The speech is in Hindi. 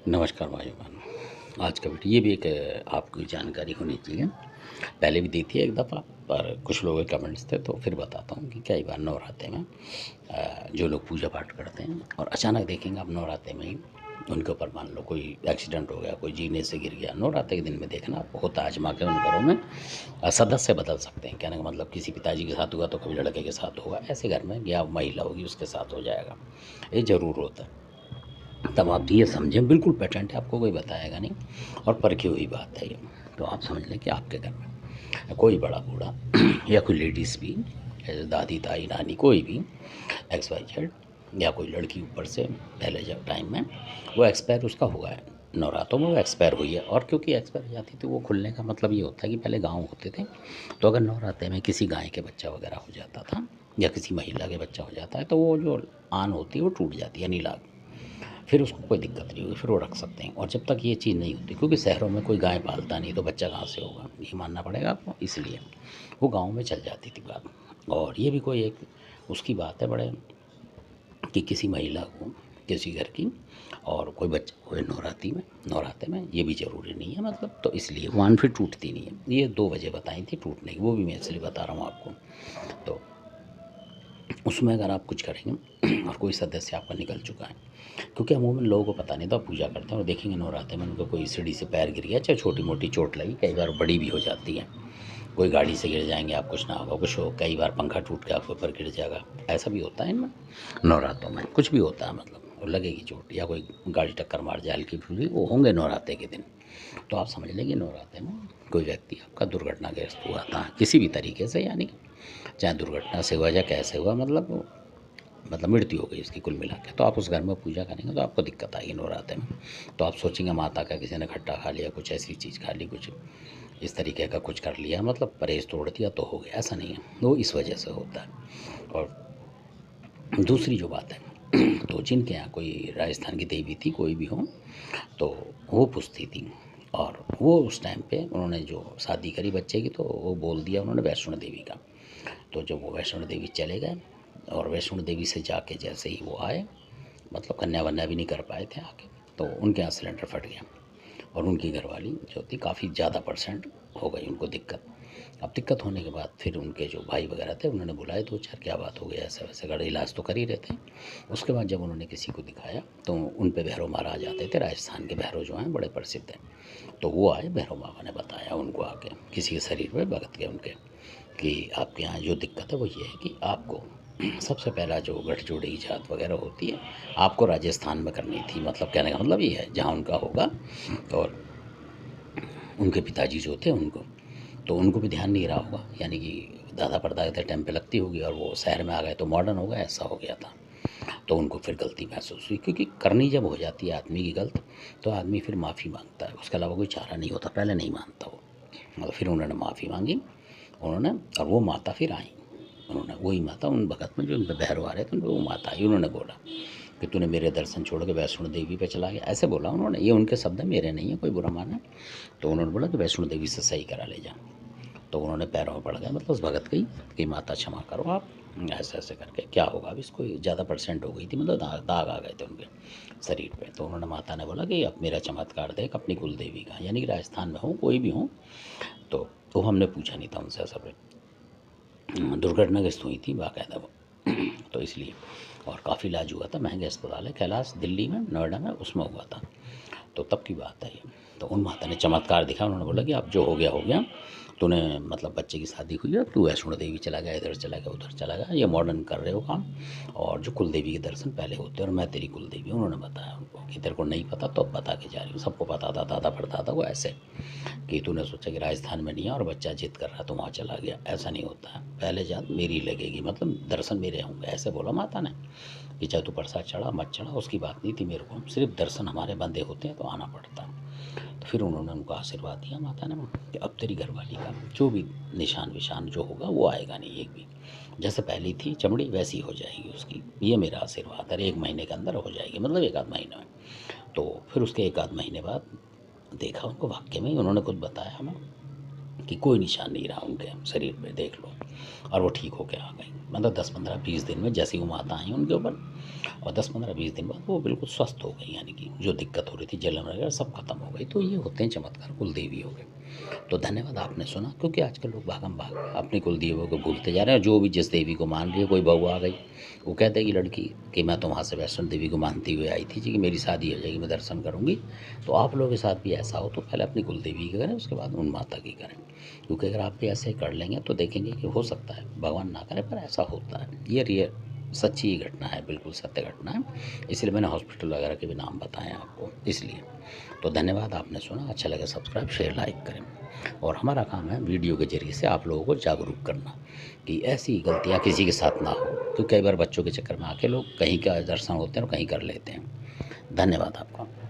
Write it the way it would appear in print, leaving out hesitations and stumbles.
नमस्कार भाइयों बहनों। आज का वीडियो ये भी एक आपको जानकारी होनी चाहिए। पहले भी दी थी एक दफ़ा, पर कुछ लोगों के कमेंट्स थे तो फिर बताता हूँ कि कई बार नवरात्रे में जो लोग पूजा पाठ करते हैं और अचानक देखेंगे आप नवरात्रे में ही उनके ऊपर मान लो कोई एक्सीडेंट हो गया, कोई जीने से गिर गया। नवरात्रे के दिन में देखना आप होता आजमा के उन घरों में सदस्य बदल सकते हैं। कहने का मतलब किसी पिताजी के साथ हुआ तो कभी लड़के के साथ होगा, ऐसे घर में या महिला होगी उसके साथ हो जाएगा। ये ज़रूर होता है। तब आप ये समझें बिल्कुल पेटेंट है, आपको कोई बताएगा नहीं और परखी हुई बात है ये। तो आप समझ लें कि आपके घर में कोई बड़ा बूढ़ा या कोई लेडीज़ भी, दादी ताई नानी कोई भी XYZ या कोई लड़की ऊपर से पहले जब टाइम में वो एक्सपायर उसका हुआ है, नवरात्रों में वो एक्सपायर हुई है। और क्योंकि एक्सपायर हो जाती थी वो खुलने का मतलब ये होता है कि पहले गाँव होते थे, तो अगर नवरात्रे में किसी गाय के बच्चा वगैरह हो जाता था या किसी महिला के बच्चा हो जाता है तो वो जो आन होती है वो टूट जाती है, नीलाग। फिर उसको कोई दिक्कत नहीं होगी, फिर वो रख सकते हैं। और जब तक ये चीज़ नहीं होती, क्योंकि शहरों में कोई गाय पालता नहीं तो बच्चा कहाँ से होगा, ये मानना पड़ेगा आपको। इसलिए वो गाँव में चल जाती थी बात। और ये भी कोई एक उसकी बात है बड़े कि किसी महिला को किसी घर की और कोई बच्चा हुए नवरात्रे में ये भी ज़रूरी नहीं है मतलब। तो इसलिए वन फिर टूटती नहीं है। ये 2 वजह बताई थी टूटने की, वो भी मैं इसलिए बता रहा हूँ आपको। तो उसमें अगर आप कुछ करेंगे और कोई सदस्य आपका निकल चुका है, क्योंकि अमूमन लोगों को पता नहीं था, पूजा करते हैं और देखेंगे नवरात्रे में उनको कोई सीढ़ी से पैर गिर गया, चाहे छोटी मोटी चोट लगी, कई बार बड़ी भी हो जाती है। कोई गाड़ी से गिर जाएंगे आप, कुछ ना होगा, कुछ हो, कई बार पंखा टूट के आपके ऊपर गिर जाएगा। ऐसा भी होता है इनमें नवरात्रों में, कुछ भी होता है मतलब, और लगेगी चोट या कोई गाड़ी टक्कर मार जाए हल्की फुल्की, वो होंगे नवरात्रे के दिन। तो आप समझ लेंगे नवरात्रे में कोई व्यक्ति आपका दुर्घटनाग्रस्त हुआ था किसी भी तरीके से, यानी चाहे दुर्घटना से हुआ या कैसे हुआ, मतलब मृत्यु हो गई उसकी कुल मिला के। तो आप उस घर में पूजा करेंगे तो आपको दिक्कत आएगी नवरात्रे में। तो आप सोचेंगे माता का किसी ने खट्टा खा लिया, कुछ ऐसी चीज़ खा ली, कुछ इस तरीके का कुछ कर लिया, मतलब परहेज़ तोड़ दिया तो हो गया, ऐसा नहीं है। वो इस वजह से होता है। और दूसरी जो बात है तो जिनके यहाँ कोई राजस्थान की देवी थी, कोई भी हो, तो वो पूछती थी। और वो उस टाइम पे उन्होंने जो शादी करी बच्चे की, तो वो बोल दिया उन्होंने वैष्णो देवी का। तो जब वो वैष्णो देवी चले गए और वैष्णो देवी से जाके जैसे ही वो आए, मतलब कन्या वन्या भी नहीं कर पाए थे आके, तो उनके यहाँ सिलेंडर फट गया और उनकी घरवाली जो थी काफ़ी ज़्यादा परसेंट हो गई उनको दिक्कत। अब दिक्कत होने के बाद फिर उनके जो भाई वगैरह थे उन्होंने बुलाए, दो चार क्या बात हो गई, ऐसे वैसे कर इलाज तो कर ही रहे थे। उसके बाद जब उन्होंने किसी को दिखाया तो उन पे भैरव महाराज आते थे, राजस्थान के भैरव जो हैं बड़े प्रसिद्ध हैं। तो वो आए, भैरव बाबा ने बताया उनको आके किसी के शरीर में भगत के उनके कि आपके यहाँ जो दिक्कत है वो ये है कि आपको सबसे पहला जो गठजोड़ इजात वगैरह होती है आपको राजस्थान में करनी थी। मतलब कहने का मतलब ये है जहाँ उनका होगा। और उनके पिताजी जो थे उनको भी ध्यान नहीं रहा होगा, यानी कि दादा परदादा के टाइम पे लगती होगी और वो शहर में आ गए तो मॉडर्न हो गया, ऐसा हो गया था। तो उनको फिर गलती महसूस हुई, क्योंकि करनी जब हो जाती है आदमी की गलत, तो आदमी फिर माफ़ी मांगता है, उसके अलावा कोई चारा नहीं होता। पहले नहीं मानता वो, मतलब फिर उन्होंने माफ़ी मांगी उन्होंने। और वो माता फिर आई, उन्होंने वही माता उन भगत में जो उन पर भैरव आ रहे थे, वो माता आई। उन्होंने बोला कि तूने मेरे दर्शन छोड़ के वैष्णो देवी पे चला गया, ऐसे बोला उन्होंने। ये उनके शब्द है, मेरे नहीं है, कोई बुरा माना। तो उन्होंने बोला कि वैष्णो देवी से सही करा ले जा। तो उन्होंने पैरों में पड़ गए, मतलब उस भगत की कि माता क्षमा करो आप, ऐसे ऐसे करके क्या होगा। अब इसको ज़्यादा परसेंट हो गई थी, मतलब दाग आ गए थे उनके शरीर पे। तो उन्होंने माता ने बोला कि अब मेरा चमत्कार देख अपनी कुल देवी का, यानी कि राजस्थान में हो कोई भी हो। तो हमने पूछा नहीं था उनसे, ऐसा दुर्घटनाग्रस्त हुई थी बाकायदा वो। तो इसलिए, और काफ़ी इलाज हुआ था, महंगे अस्पताल है कैलाश दिल्ली में, नोएडा में, उसमें हुआ था। तो तब की बात है ये। तो उन माता ने चमत्कार दिखा, उन्होंने बोला कि अब जो हो गया, तूने मतलब बच्चे की शादी हुई है, तू वैष्णो देवी चला गया, इधर चला गया, उधर चला गया, ये मॉडर्न कर रहे हो काम। और जो कुल देवी के दर्शन पहले होते हैं और मैं तेरी कुल देवी, उन्होंने बताया उनको कि तेरे को नहीं पता तो अब बता के जा रही हूँ, सबको पता था, दादा परदादा को। ऐसे कि तूने सोचा कि राजस्थान में नहीं है और बच्चा जिद कर रहा तो वहाँ चला गया, ऐसा नहीं होता है। पहले जात मेरी लगेगी, मतलब दर्शन मेरे होंगे, ऐसे बोला माता ने। कि चाहे तू प्रसाद चढ़ा मत चढ़ा उसकी बात नहीं थी मेरे को, सिर्फ दर्शन हमारे बंदे होते हैं तो आना पड़ता है। तो फिर उन्होंने उनको आशीर्वाद दिया माता ने कि अब तेरी घरवाली का जो भी निशान विशान जो होगा वो आएगा नहीं एक भी, जैसे पहली थी चमड़ी वैसी हो जाएगी उसकी, ये मेरा आशीर्वाद है। 1 महीने के अंदर हो जाएगी, मतलब 1 आध महीने में। तो फिर उसके 1 आध महीने बाद देखा उनको, वाक्य में ही उन्होंने खुद बताया हमें कि कोई निशान नहीं रहा उनके शरीर पे, देख लो। और वो ठीक होके आ गई, मतलब 10 15 20 दिन में जैसे ही वो माता आई उनके ऊपर, और 10-15-20 दिन बाद वो बिल्कुल स्वस्थ हो गई, यानी कि जो दिक्कत हो रही थी जलन वगैरह सब खत्म हो गई। तो ये होते हैं चमत्कार, कुलदेवी हो गए। तो धन्यवाद आपने सुना, क्योंकि आजकल लोग भागम भाग अपनी कुलदेवियों को भूलते जा रहे हैं। जो भी जिस देवी को मान रही है, कोई बहू आ गई वो कहते हैं कि लड़की कि मैं तो वहाँ से वैष्णो देवी को मानती हुई आई थी जी, कि मेरी शादी हो जाएगी, मैं दर्शन करूँगी। तो आप लोगों के साथ भी ऐसा हो तो पहले अपनी कुलदेवी की करें, उसके बाद उन माता की करें। क्योंकि अगर आप भी ऐसे कर लेंगे तो देखेंगे कि हो सकता है, भगवान ना करे पर ऐसा होता है। ये रियल सच्ची ही घटना है, बिल्कुल सत्य घटना है। इसलिए मैंने हॉस्पिटल वगैरह के भी नाम बताए हैं आपको, इसलिए। तो धन्यवाद आपने सुना, अच्छा लगा सब्सक्राइब शेयर लाइक करें। और हमारा काम है वीडियो के ज़रिए से आप लोगों को जागरूक करना कि ऐसी गलतियाँ किसी के साथ ना हो। तो कई बार बच्चों के चक्कर में आके लोग कहीं का दर्शन होते हैं और कहीं कर लेते हैं। धन्यवाद आपका।